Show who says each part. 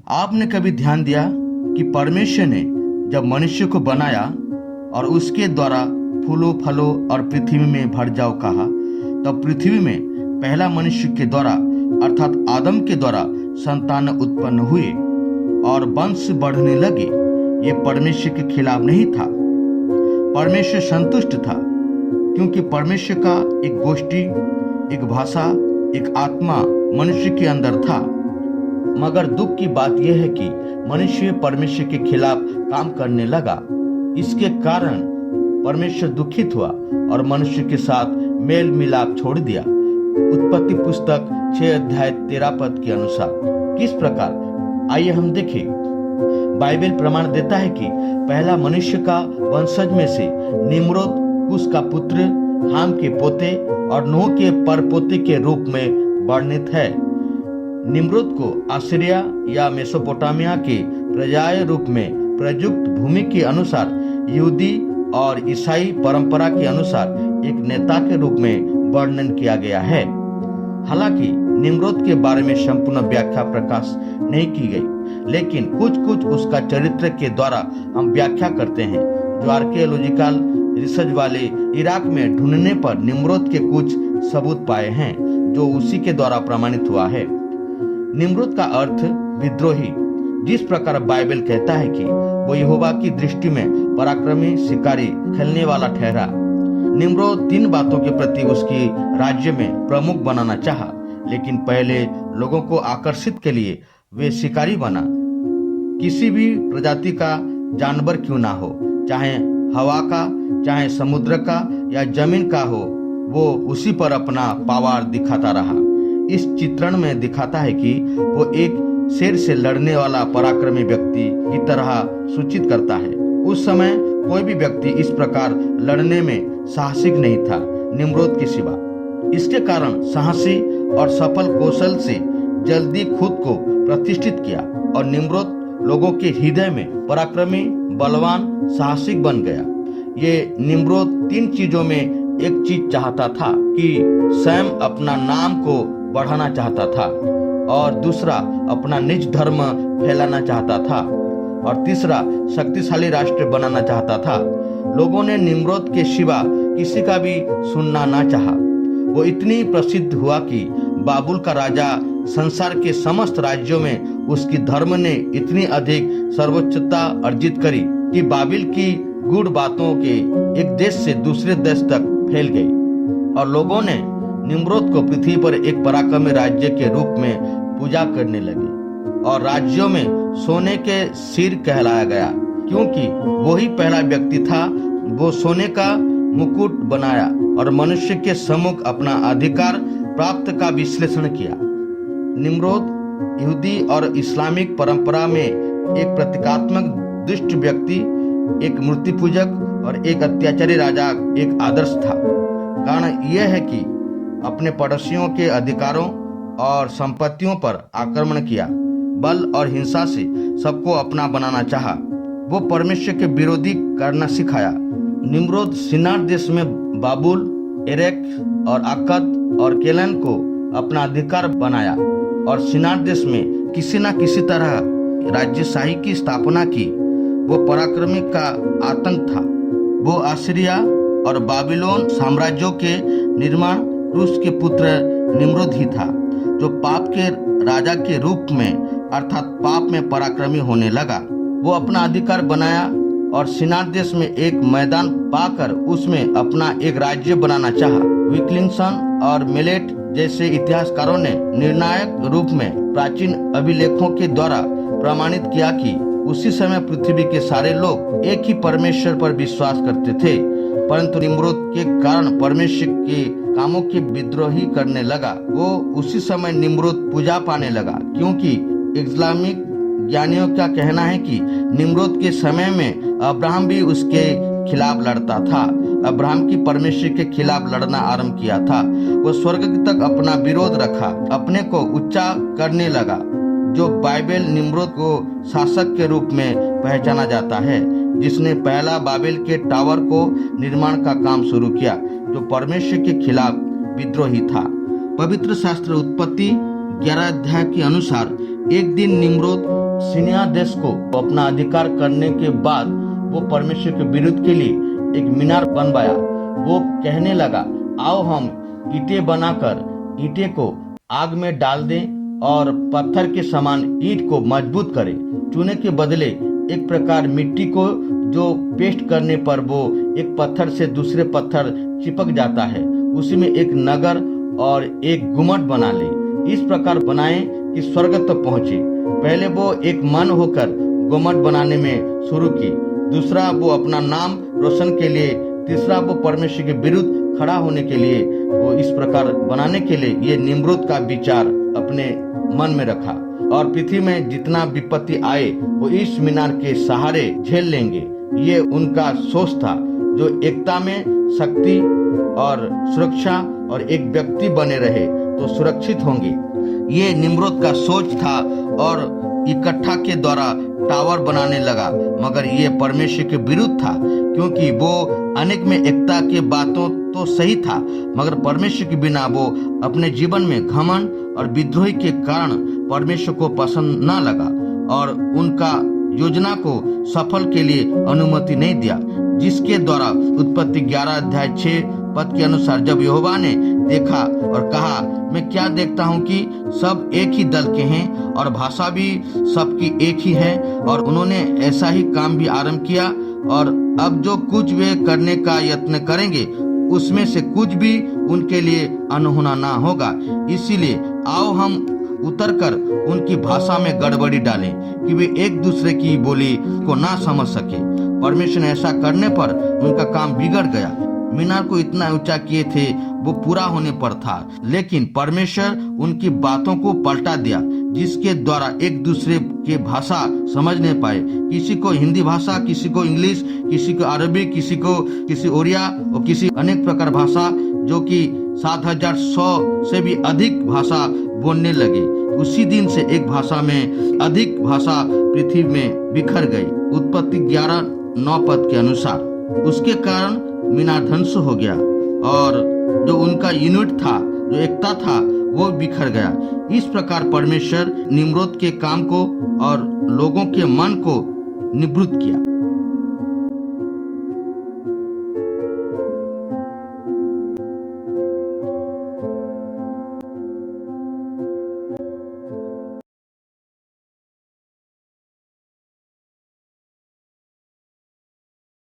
Speaker 1: आपने कभी ध्यान दिया कि परमेश्वर ने जब मनुष्य को बनाया और उसके द्वारा फूलों फलों और पृथ्वी में भर जाओ कहा, तब पृथ्वी में पहला मनुष्य के द्वारा अर्थात आदम के द्वारा संतान उत्पन्न हुए और वंश बढ़ने लगे। ये परमेश्वर के खिलाफ नहीं था। परमेश्वर संतुष्ट था क्योंकि परमेश्वर का एक गोष्ठी, एक भाषा, एक आत्मा मनुष्य के अंदर था। मगर दुख की बात यह है कि मनुष्य परमेश्वर के खिलाफ काम करने लगा। इसके कारण परमेश्वर दुखित हुआ और मनुष्य के साथ मेल मिलाप छोड़ दिया। उत्पत्ति पुस्तक 6 अध्याय 13 पद के अनुसार किस प्रकार, आइए हम देखें। बाइबल प्रमाण देता है कि पहला मनुष्य का वंशज में से निम्रोद कुश का पुत्र, हाम के पोते और नूह के परपोते के रूप में वर्णित है। निम्रोद को आसीरिया या मेसोपोटामिया के पर्याय रूप में प्रयुक्त भूमि के अनुसार यहूदी और ईसाई परंपरा के अनुसार एक नेता के रूप में वर्णन किया गया है। हालांकि निम्रोद के बारे में संपूर्ण व्याख्या प्रकाश नहीं की गई, लेकिन कुछ उसका चरित्र के द्वारा हम व्याख्या करते हैं, जो आर्कियोलॉजिकल रिसर्च वाले इराक में ढूंढने पर निम्रोद के कुछ सबूत पाए हैं, जो उसी के द्वारा प्रमाणित हुआ है। निम्रोद का अर्थ विद्रोही, जिस प्रकार बाइबल कहता है कि वो यहोवा की दृष्टि में पराक्रमी, शिकारी, खेलने वाला ठहरा। निम्रोद 3 बातों के प्रति उसकी राज्य में प्रमुख बनाना चाहा, लेकिन पहले लोगों को आकर्षित के लिए वे शिकारी बना। किसी भी प्रजाति का जानवर क्यों ना हो, चाहे हवा का, चाहे समुद्र का या जमीन का हो, वो उसी पर अपना पावर दिखाता रहा। इस चित्रण में दिखाता है कि वो एक शेर से लड़ने वाला पराक्रमी व्यक्ति की तरह सूचित करता है। उस समय कोई भी व्यक्ति इस प्रकार लड़ने में साहसिक नहीं था, निम्रोद के सिवा। इसके कारण साहसी और सफल कौशल से जल्दी खुद को प्रतिष्ठित किया और निम्रोद लोगों के हृदय में पराक्रमी, बलवान, साहसिक बन गया। ये निम्रोद 3 चीजों में एक चीज चाहता था कि स्वयं अपना नाम को बढ़ाना चाहता था, और दूसरा अपना निज धर्म फैलाना चाहता था, और तीसरा शक्तिशाली राष्ट्र बनाना चाहता था। लोगों ने निम्रोद के सिवा किसी का भी सुनना ना चाहा। वो इतनी प्रसिद्ध हुआ कि बाबुल का राजा संसार के समस्त राज्यों में उसकी धर्म ने इतनी अधिक सर्वोच्चता अर्जित करी कि बाबिल की गूढ़ बातों के एक देश से दूसरे देश तक फैल गई, और लोगों ने निम्रोद को पृथ्वी पर एक पराक्रमी राज्य के रूप में पूजा करने लगे, और राज्यों में सोने के सिर कहलाया गया, क्योंकि वही पहला व्यक्ति था वो सोने का मुकुट बनाया और मनुष्य के सम्मुख अपना अधिकार प्राप्त का विश्लेषण किया। निम्रोद यहूदी और इस्लामिक परंपरा में एक प्रतीकात्मक दुष्ट व्यक्ति, एक मूर्ति पूजक और एक अत्याचारी राजा एक आदर्श था। कारण यह है कि अपने पड़ोसियों के अधिकारों और संपत्तियों पर आक्रमण किया, बल और हिंसा से सबको अपना बनाना चाहा। वो परमेश्वर के विरोधी करना सिखाया। निम्रोद शिनार देश में बाबुल, एरेक और अक्कद और केलन को अपना अधिकार बनाया, और शिनार देश में किसी न किसी तरह राज्यशाही की स्थापना की। वो पराक्रमी का आतंक था। वो आसीरिया और बाबिलोन साम्राज्यों के निर्माण रूस के पुत्र निम्रोद ही था, जो पाप के राजा के रूप में अर्थात पाप में पराक्रमी होने लगा। वो अपना अधिकार बनाया और शिनार देश में एक मैदान पाकर उसमें अपना एक राज्य बनाना चाहा। विक्लिंसन और मेलेट जैसे इतिहासकारों ने निर्णायक रूप में प्राचीन अभिलेखों के द्वारा प्रमाणित किया कि उसी समय पृथ्वी के सारे लोग एक ही परमेश्वर पर विश्वास करते थे, परंतु निम्रोद के कारण परमेश्वर के कामों की विद्रोही करने लगा। वो उसी समय निम्रोद पूजा पाने लगा, क्योंकि इस्लामिक ज्ञानियों का कहना है कि निम्रोद के समय में अब्राहम भी उसके खिलाफ लड़ता था। अब्राहम की परमेश्वर के खिलाफ लड़ना आरंभ किया था। वो स्वर्ग तक अपना विरोध रखा, अपने को ऊंचा करने लगा, जो बाइबल निम्रोद को शासक के रूप में पहचाना जाता है, जिसने पहला बाबेल के टावर को निर्माण का काम शुरू किया, जो परमेश्वर के खिलाफ विद्रोही था। पवित्र शास्त्र उत्पत्ति 11 अध्याय के अनुसार एक दिन निम्रोद सीनिया देश को अपना अधिकार करने के बाद वो परमेश्वर के विरुद्ध के लिए एक मीनार बनवाया। वो कहने लगा, आओ हम ईंटें बनाकर ईंटें को आग में डाल दें और पत्थर के समान ईंट को मजबूत करें। चूने के बदले एक प्रकार मिट्टी को जो पेस्ट करने पर वो एक पत्थर से दूसरे पत्थर चिपक जाता है, उसी में एक नगर और एक गुम्बद बना ले। इस प्रकार बनाए कि स्वर्ग तक पहुंचे। पहले वो एक मन होकर गुम्बद बनाने में शुरू की, दूसरा वो अपना नाम रोशन के लिए, तीसरा वो परमेश्वर के विरुद्ध खड़ा होने के लिए, वो इस प्रकार बनाने के लिए ये निम्रोद का विचार अपने मन में रखा। और पृथ्वी में जितना विपत्ति आए वो इस मीनार के सहारे झेल लेंगे। ये उनका सोच था, जो एकता में शक्ति और सुरक्षा और एक व्यक्ति बने रहे तो सुरक्षित होंगे। ये निम्रोद का सोच था और इकट्ठा के द्वारा टावर बनाने लगा, मगर ये परमेश्वर के विरुद्ध था, क्योंकि वो अनेक में एकता के बातों तो सही था, मगर परमेश्वर के बिना वो अपने जीवन में घमंड और विद्रोही के कारण परमेश्वर को पसंद न लगा और उनका योजना को सफल के लिए अनुमति नहीं दिया, जिसके द्वारा उत्पत्ति 11 अध्याय 6 पद के अनुसार जब यहोवा ने देखा और कहा, मैं क्या देखता हूँ कि सब एक ही दल के हैं और भाषा भी सबकी एक ही है, और उन्होंने ऐसा ही काम भी आरंभ किया, और अब जो कुछ वे करने का यत्न करेंगे उसमें से कुछ भी उनके लिए अनहोना ना होगा। इसीलिए आओ हम उतरकर उनकी भाषा में गड़बड़ी डालें कि वे एक दूसरे की बोली को ना समझ सके। परमेश्वर ने ऐसा करने पर उनका काम बिगड़ गया। मीनार को इतना ऊंचा किए थे, वो पूरा होने पर था, लेकिन परमेश्वर उनकी बातों को पलटा दिया, जिसके द्वारा एक दूसरे के भाषा समझ नहीं पाए। किसी को हिंदी भाषा, किसी को इंग्लिश, किसी को अरबी, किसी ओरिया और किसी अनेक प्रकार भाषा, जो कि 7100 से भी अधिक भाषा बोलने लगे। उसी दिन से एक भाषा में अधिक भाषा पृथ्वी में बिखर गई, उत्पत्ति 11:9 पद के अनुसार। उसके कारण मीनार ध्वंस हो गया और जो उनका यूनिट था, जो एकता था, वो बिखर गया। इस प्रकार परमेश्वर निम्रोद के काम को और लोगों के मन को निवृत्त किया।